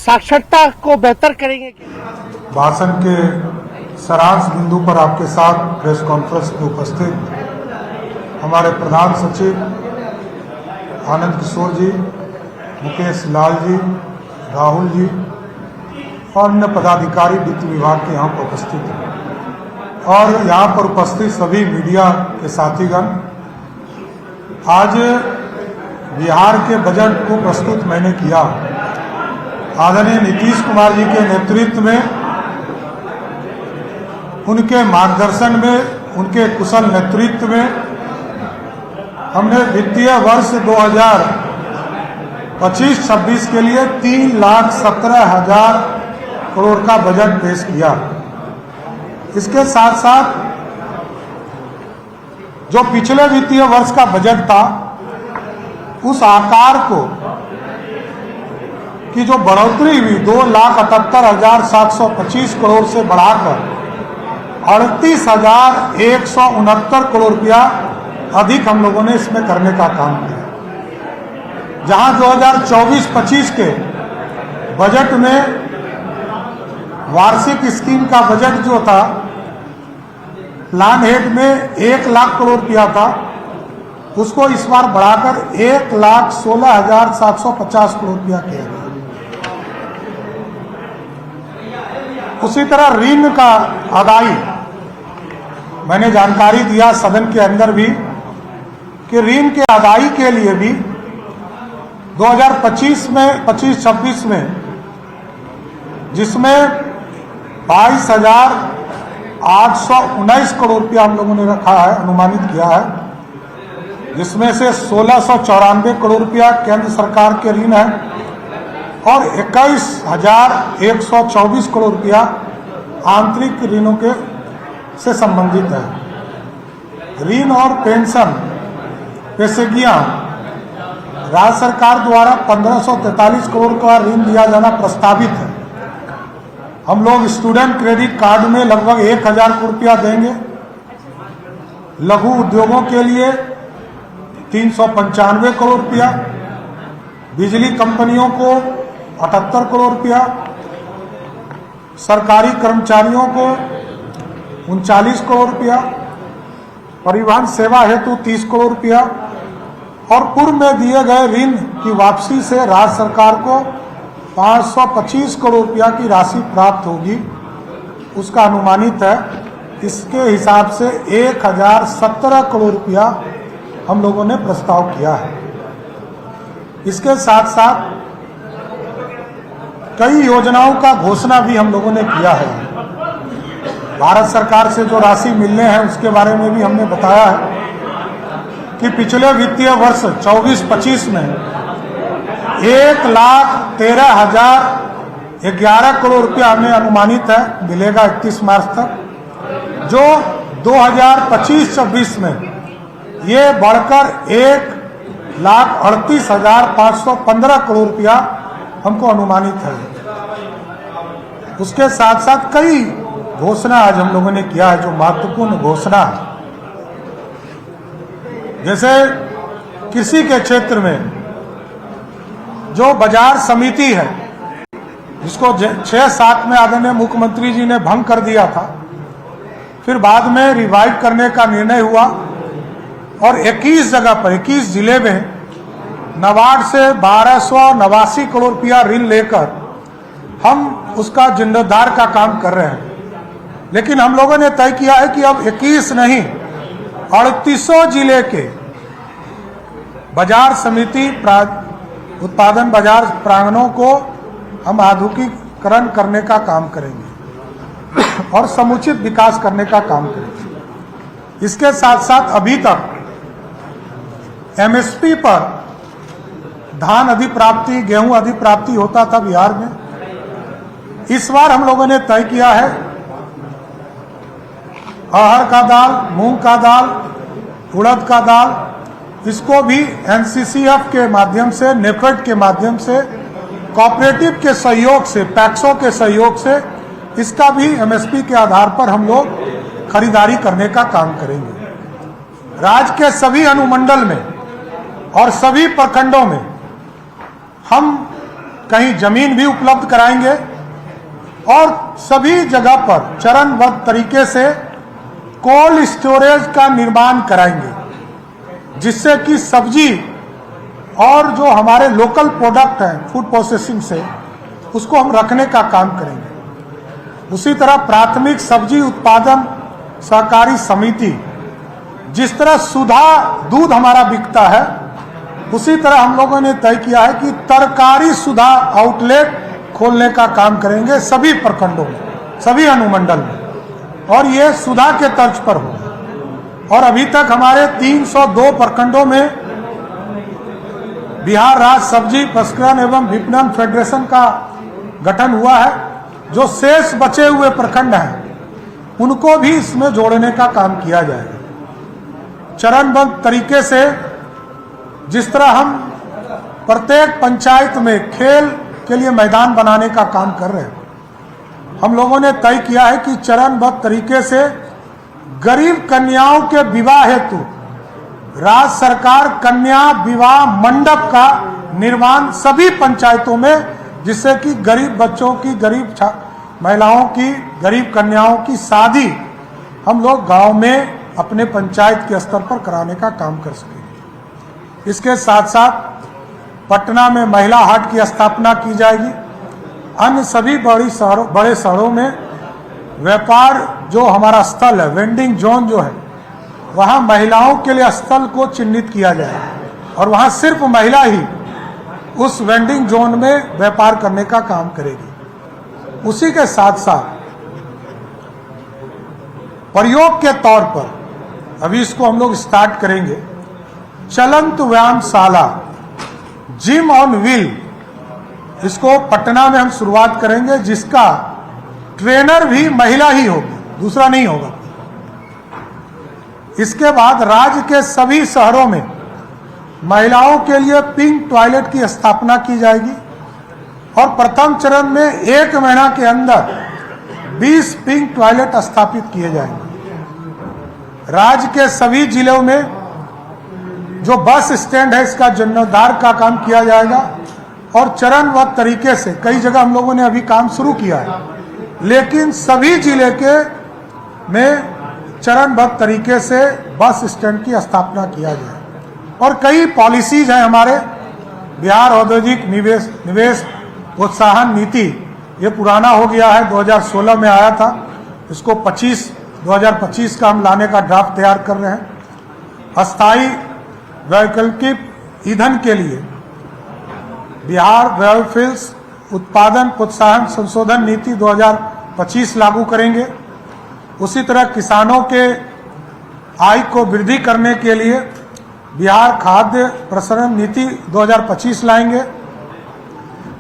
साक्षरता को बेहतर करेंगे। भाषण के सारांश बिंदु पर आपके साथ प्रेस कॉन्फ्रेंस में उपस्थित हमारे प्रधान सचिव आनंद किशोर जी, मुकेश लाल जी, राहुल जी और अन्य पदाधिकारी वित्त विभाग के यहाँ पर उपस्थित हैं और यहाँ पर उपस्थित सभी मीडिया के साथीगण। आज बिहार के बजट को प्रस्तुत मैंने किया। आदरणीय नीतीश कुमार जी के नेतृत्व में, उनके मार्गदर्शन में, उनके कुशल नेतृत्व में हमने वित्तीय वर्ष 2025-26 के लिए 3,17,000 करोड़ का बजट पेश किया। इसके साथ साथ जो पिछले वित्तीय वर्ष का बजट था, उस आकार को की जो बढ़ोतरी हुई 2,78,725 करोड़ से बढ़ाकर 38,169 करोड़ रुपया अधिक हम लोगों ने इसमें करने का काम किया। जहां 2024-25 के बजट में वार्षिक स्कीम का बजट जो था, प्लान हेड में 1 लाख करोड़ रुपया था, उसको इस बार बढ़ाकर 1,16,750 करोड़ रुपया किया गया। उसी तरह ऋण का अदाई, मैंने जानकारी दिया सदन के अंदर भी कि ऋण के अदाई के लिए भी 2025-26 में जिसमें 22,819 करोड़ रुपया हम लोगों ने रखा है, अनुमानित किया है, जिसमें से 1,694 करोड़ रुपया केंद्र सरकार के ऋण है और 21,124 करोड़ रुपया आंतरिक ऋणों के से संबंधित है। ऋण और पेंशन पेशेगियां राज्य सरकार द्वारा 1,543 करोड़ का ऋण दिया जाना प्रस्तावित है। हम लोग स्टूडेंट क्रेडिट कार्ड में लगभग 1,000 करोड़ रुपया देंगे। लघु उद्योगों के लिए 395 करोड़ रुपया, बिजली कंपनियों को 78 करोड़ रुपया, सरकारी कर्मचारियों को 39 करोड़ रुपया, परिवहन सेवा हेतु 30 करोड़ रुपया और पूर्व में दिए गए ऋण की वापसी से राज्य सरकार को 525 करोड़ रुपया की राशि प्राप्त होगी, उसका अनुमानित है। इसके हिसाब से 1,017 करोड़ रुपया हम लोगों ने प्रस्ताव किया है। इसके साथ साथ कई योजनाओं का घोषणा भी हम लोगों ने किया है। भारत सरकार से जो राशि मिलने हैं उसके बारे में भी हमने बताया है कि पिछले वित्तीय वर्ष 24-25 में 1,13,011 करोड़ रुपया हमें अनुमानित है मिलेगा 31 मार्च तक, जो 2025-26 में ये बढ़कर 1,38,515 करोड़ रुपया हमको अनुमानित है। उसके साथ साथ कई घोषणा आज हम लोगों ने किया है जो महत्वपूर्ण घोषणा है। जैसे कृषि के क्षेत्र में जो बाजार समिति है, जिसको 6-7 में आदरणीय मुख्यमंत्री जी ने भंग कर दिया था, फिर बाद में रिवाइव करने का निर्णय हुआ और 21 जगह पर 21 जिले में नाबार्ड से 1,289 करोड़ रुपया ऋण लेकर हम उसका जीर्णोद्धार का काम कर रहे हैं। लेकिन हम लोगों ने तय किया है कि अब 21 नहीं 38 जिले के बाजार समिति उत्पादन बाजार प्रांगणों को हम आधुनिकीकरण करने का काम करेंगे और समुचित विकास करने का काम करेंगे। इसके साथ साथ अभी तक एमएसपी पर धान अधिप्राप्ति, गेहूं अधिप्राप्ति होता था बिहार में। इस बार हम लोगों ने तय किया है अरहर का दाल, मूंग का दाल, उड़द का दाल, इसको भी एनसीसीएफ के माध्यम से, नेफेड के माध्यम से, कोऑपरेटिव के सहयोग से, पैक्सों के सहयोग से इसका भी एमएसपी के आधार पर हम लोग खरीदारी करने का काम करेंगे। राज्य के सभी अनुमंडल में और सभी प्रखंडों में हम कहीं जमीन भी उपलब्ध कराएंगे और सभी जगह पर चरणबद्ध तरीके से कोल्ड स्टोरेज का निर्माण कराएंगे, जिससे कि सब्जी और जो हमारे लोकल प्रोडक्ट हैं फूड प्रोसेसिंग से, उसको हम रखने का काम करेंगे। उसी तरह प्राथमिक सब्जी उत्पादन सहकारी समिति, जिस तरह सुधा दूध हमारा बिकता है, उसी तरह हम लोगों ने तय किया है कि तरकारी सुधा आउटलेट खोलने का काम करेंगे सभी प्रखंडों में, सभी अनुमंडल में, और ये सुधा के तर्ज पर होगा। और अभी तक हमारे 302 प्रखंडों में बिहार राज्य सब्जी प्रसंस्करण एवं विपणन फेडरेशन का गठन हुआ है। जो शेष बचे हुए प्रखंड हैं उनको भी इसमें जोड़ने का काम किया जाएगा। चरणबद्ध तरीके से जिस तरह हम प्रत्येक पंचायत में खेल के लिए मैदान बनाने का काम कर रहे हैं, हम लोगों ने तय किया है कि चरणबद्ध तरीके से गरीब कन्याओं के विवाह हेतु राज्य सरकार कन्या विवाह मंडप का निर्माण सभी पंचायतों में, जिससे कि गरीब बच्चों की, गरीब महिलाओं की, गरीब कन्याओं की शादी हम लोग गांव में अपने पंचायत के स्तर पर कराने का काम कर सकेंगे। इसके साथ साथ पटना में महिला हाट की स्थापना की जाएगी। अन्य सभी बड़े शहरों में व्यापार जो हमारा स्थल है, वेंडिंग जोन जो है, वहाँ महिलाओं के लिए स्थल को चिन्हित किया जाएगा और वहाँ सिर्फ महिला ही उस वेंडिंग जोन में व्यापार करने का काम करेगी। उसी के साथ साथ प्रयोग के तौर पर अभी इसको हम लोग स्टार्ट करेंगे, चलंत व्यायामशाला जिम ऑन व्हील, इसको पटना में हम शुरुआत करेंगे, जिसका ट्रेनर भी महिला ही होगी, दूसरा नहीं होगा। इसके बाद राज्य के सभी शहरों में महिलाओं के लिए पिंक टॉयलेट की स्थापना की जाएगी और प्रथम चरण में 1 महीना के अंदर 20 पिंक टॉयलेट स्थापित किए जाएंगे। राज्य के सभी जिलों में जो बस स्टैंड है, इसका जीर्णोद्धार का काम किया जाएगा और चरणबद्ध तरीके से कई जगह हम लोगों ने अभी काम शुरू किया है, लेकिन सभी जिले के में चरणबद्ध तरीके से बस स्टैंड की स्थापना किया जाए। और कई पॉलिसीज हैं हमारे, बिहार औद्योगिक निवेश प्रोत्साहन नीति, ये पुराना हो गया है, 2016 में आया था, इसको 2025 का हम लाने का ड्राफ्ट तैयार कर रहे हैं। अस्थायी वैकल्पिक ईंधन के लिए बिहार बायोफ्यूल्स उत्पादन प्रोत्साहन संशोधन नीति 2025 लागू करेंगे। उसी तरह किसानों के आय को वृद्धि करने के लिए बिहार खाद्य प्रसंस्करण नीति 2025 लाएंगे।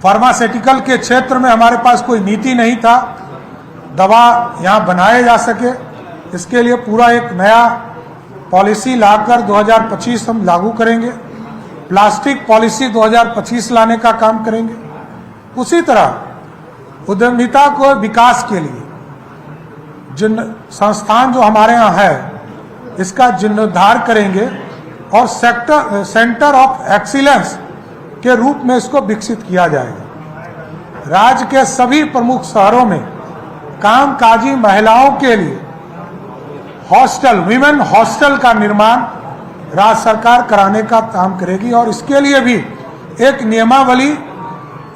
फार्मास्यूटिकल के क्षेत्र में हमारे पास कोई नीति नहीं था, दवा यहाँ बनाए जा सके, इसके लिए पूरा एक नया पॉलिसी लाकर 2025 हम लागू करेंगे। प्लास्टिक पॉलिसी 2025 लाने का काम करेंगे। उसी तरह उद्यमिता को विकास के लिए जिन संस्थान जो हमारे यहाँ है, इसका जीर्णोद्धार करेंगे और सेंटर ऑफ एक्सीलेंस के रूप में इसको विकसित किया जाएगा। राज्य के सभी प्रमुख शहरों में कामकाजी महिलाओं के लिए हॉस्टल, विमेन हॉस्टल का निर्माण राज्य सरकार कराने का काम करेगी और इसके लिए भी एक नियमावली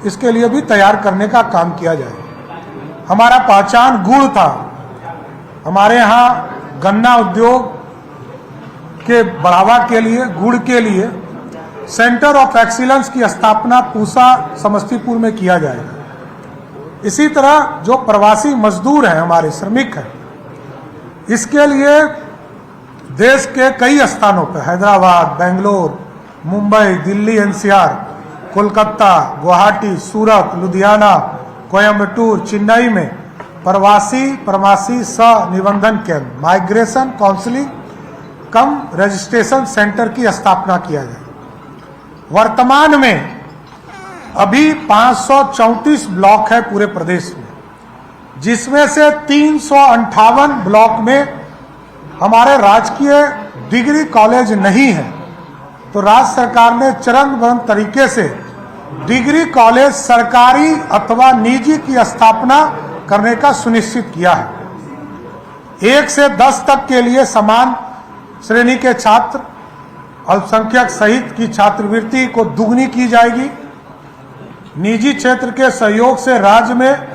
इसके लिए भी तैयार करने का काम किया जाएगा। हमारा पहचान गुड़ था, हमारे यहाँ गन्ना उद्योग के बढ़ावा के लिए, गुड़ के लिए सेंटर ऑफ एक्सीलेंस की स्थापना पूसा समस्तीपुर में किया जाएगा। इसी तरह जो प्रवासी मजदूर हैं, हमारे श्रमिक हैं, इसके लिए देश के कई स्थानों पर, हैदराबाद, बेंगलोर, मुंबई, दिल्ली एनसीआर, कोलकाता, गुवाहाटी, सूरत, लुधियाना, कोयम्बटूर, चेन्नई में प्रवासी सह निबंधन केंद्र, माइग्रेशन काउंसलिंग कम रजिस्ट्रेशन सेंटर की स्थापना किया जाए। वर्तमान में अभी 534 ब्लॉक है पूरे प्रदेश में, जिसमें से 358 ब्लॉक में हमारे राजकीय डिग्री कॉलेज नहीं है। तो राज्य सरकार ने चरणबद्ध तरीके से डिग्री कॉलेज सरकारी अथवा निजी की स्थापना करने का सुनिश्चित किया है। 1 से 10 तक के लिए समान श्रेणी के छात्र अल्पसंख्यक सहित की छात्रवृत्ति को दुगनी की जाएगी। निजी क्षेत्र के सहयोग से राज्य में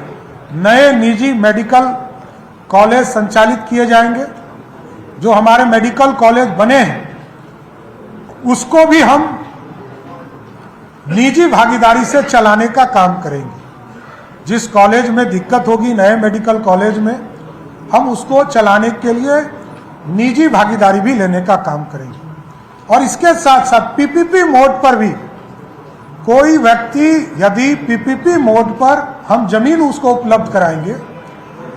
नए निजी मेडिकल कॉलेज संचालित किए जाएंगे। जो हमारे मेडिकल कॉलेज बने हैं उसको भी हम निजी भागीदारी से चलाने का काम करेंगे। जिस कॉलेज में दिक्कत होगी नए मेडिकल कॉलेज में, हम उसको चलाने के लिए निजी भागीदारी भी लेने का काम करेंगे। और इसके साथ साथ पीपीपी मोड पर भी कोई व्यक्ति यदि पीपीपी मोड पर हम जमीन उसको उपलब्ध कराएंगे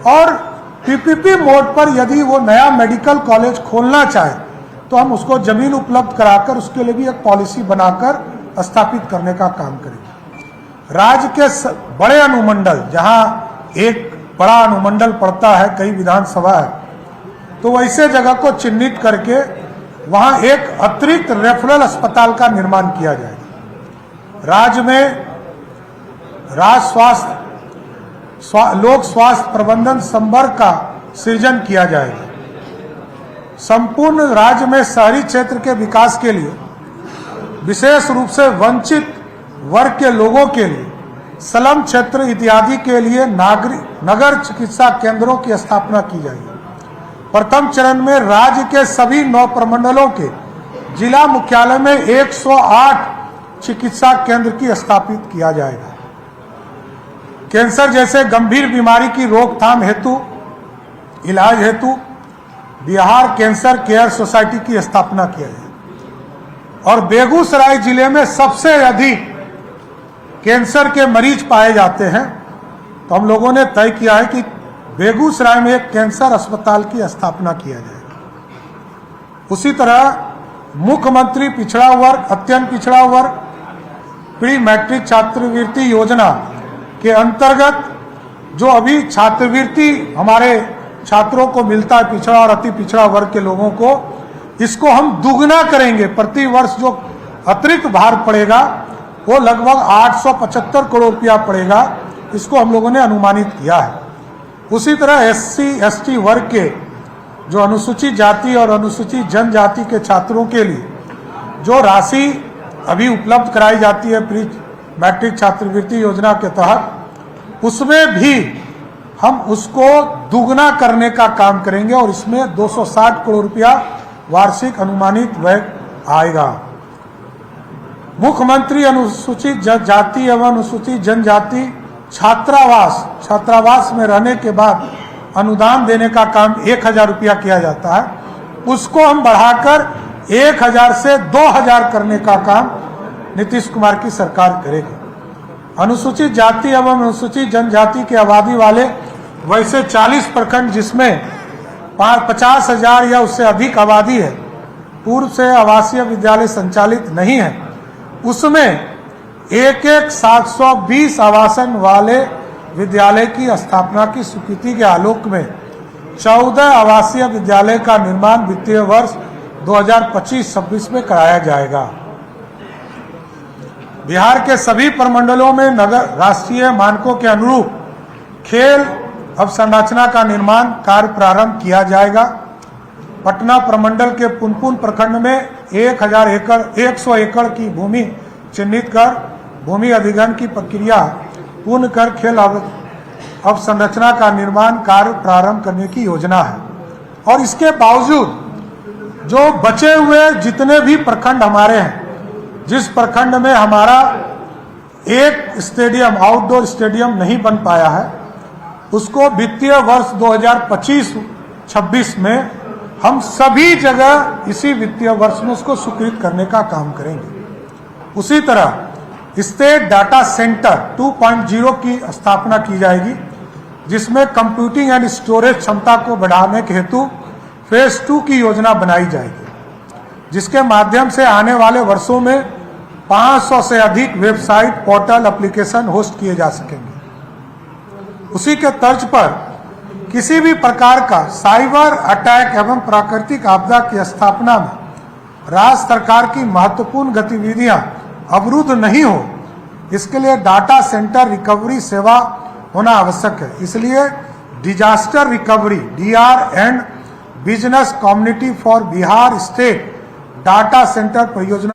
और पीपीपी मोड पर यदि वो नया मेडिकल कॉलेज खोलना चाहे तो हम उसको जमीन उपलब्ध कराकर उसके लिए भी एक पॉलिसी बनाकर स्थापित करने का काम करेंगे। राज्य के बड़े अनुमंडल जहां एक बड़ा अनुमंडल पड़ता है, कई विधानसभा है, तो वैसे जगह को चिन्हित करके वहां एक अतिरिक्त रेफरल अस्पताल का निर्माण किया जाएगा। राज्य में लोक स्वास्थ्य प्रबंधन संवर्ग का सृजन किया जाएगा। संपूर्ण राज्य में शहरी क्षेत्र के विकास के लिए विशेष रूप से वंचित वर्ग के लोगों के लिए स्लम क्षेत्र इत्यादि के लिए नगर चिकित्सा केंद्रों की स्थापना की जाएगी। प्रथम चरण में राज्य के सभी 9 प्रमंडलों के जिला मुख्यालय में 108 चिकित्सा केंद्र की स्थापित किया जाएगा। कैंसर जैसे गंभीर बीमारी की रोकथाम हेतु इलाज हेतु बिहार कैंसर केयर सोसाइटी की स्थापना किया जाएगा। और बेगूसराय जिले में सबसे अधिक कैंसर के मरीज पाए जाते हैं, तो हम लोगों ने तय किया है कि बेगूसराय में एक कैंसर अस्पताल की स्थापना किया जाएगा। उसी तरह मुख्यमंत्री पिछड़ा वर्ग, अत्यंत पिछड़ा वर्ग प्री मैट्रिक छात्रवृत्ति योजना के अंतर्गत जो अभी छात्रवृत्ति हमारे छात्रों को मिलता है, पिछड़ा और अति पिछड़ा वर्ग के लोगों को, इसको हम दुगना करेंगे। प्रति वर्ष जो अतिरिक्त भार पड़ेगा वो लगभग 875 करोड़ रुपया पड़ेगा। इसको हम लोगों ने अनुमानित किया है। उसी तरह SC ST वर्ग के जो अनुसूचित जाति और अनुसूचित जनजाति के छात्रों के लिए जो राशि अभी उपलब्ध कराई जाती है प्री मैट्रिक छात्रवृत्ति योजना के तहत, उसमें भी हम उसको दुगना करने का काम करेंगे और इसमें 260 करोड़ रुपया वार्षिक अनुमानित व्यय आएगा। मुख्यमंत्री अनुसूचित जाति एवं अनुसूचित जनजाति छात्रावास में रहने के बाद अनुदान देने का काम 1000 रुपया किया जाता है, उसको हम बढ़ाकर 1000 से 2000 करने का काम नीतीश कुमार की सरकार करेगी। अनुसूचित जाति एवं अनुसूचित जनजाति की आबादी वाले वैसे 40 प्रखंड जिसमें 50,000 या उससे अधिक आबादी है, पूर्व से आवासीय विद्यालय संचालित नहीं है, उसमें 720 आवासन वाले विद्यालय की स्थापना की स्वीकृति के आलोक में 14 आवासीय विद्यालय का निर्माण वित्तीय वर्ष 2025-26 में कराया जाएगा। बिहार के सभी प्रमंडलों में नगर राष्ट्रीय मानकों के अनुरूप खेल अवसंरचना का निर्माण कार्य प्रारंभ किया जाएगा। पटना प्रमंडल के पुनपुन प्रखंड में 100 एकड़ की भूमि चिन्हित कर भूमि अधिग्रहण की प्रक्रिया पूर्ण कर खेल अवसंरचना का निर्माण कार्य प्रारंभ करने की योजना है। और इसके बावजूद जो बचे हुए जितने भी प्रखंड हमारे हैं, जिस प्रखंड में हमारा एक स्टेडियम आउटडोर स्टेडियम नहीं बन पाया है, उसको वित्तीय वर्ष 2025-26 में हम सभी जगह इसी वित्तीय वर्ष में उसको स्वीकृत करने का काम करेंगे। उसी तरह स्टेट डाटा सेंटर 2.0 की स्थापना की जाएगी, जिसमें कंप्यूटिंग एंड स्टोरेज क्षमता को बढ़ाने के हेतु फेज 2 की योजना बनाई जाएगी, जिसके माध्यम से आने वाले वर्षों में 500 से अधिक वेबसाइट, पोर्टल, एप्लीकेशन होस्ट किए जा सकेंगे। उसी के तर्ज पर किसी भी प्रकार का साइबर अटैक एवं प्राकृतिक आपदा की स्थापना में राज्य सरकार की महत्वपूर्ण गतिविधियां अवरुद्ध नहीं हो, इसके लिए डाटा सेंटर रिकवरी सेवा होना आवश्यक है। इसलिए disaster recovery DR and business community for Bihar state data centre परियोजना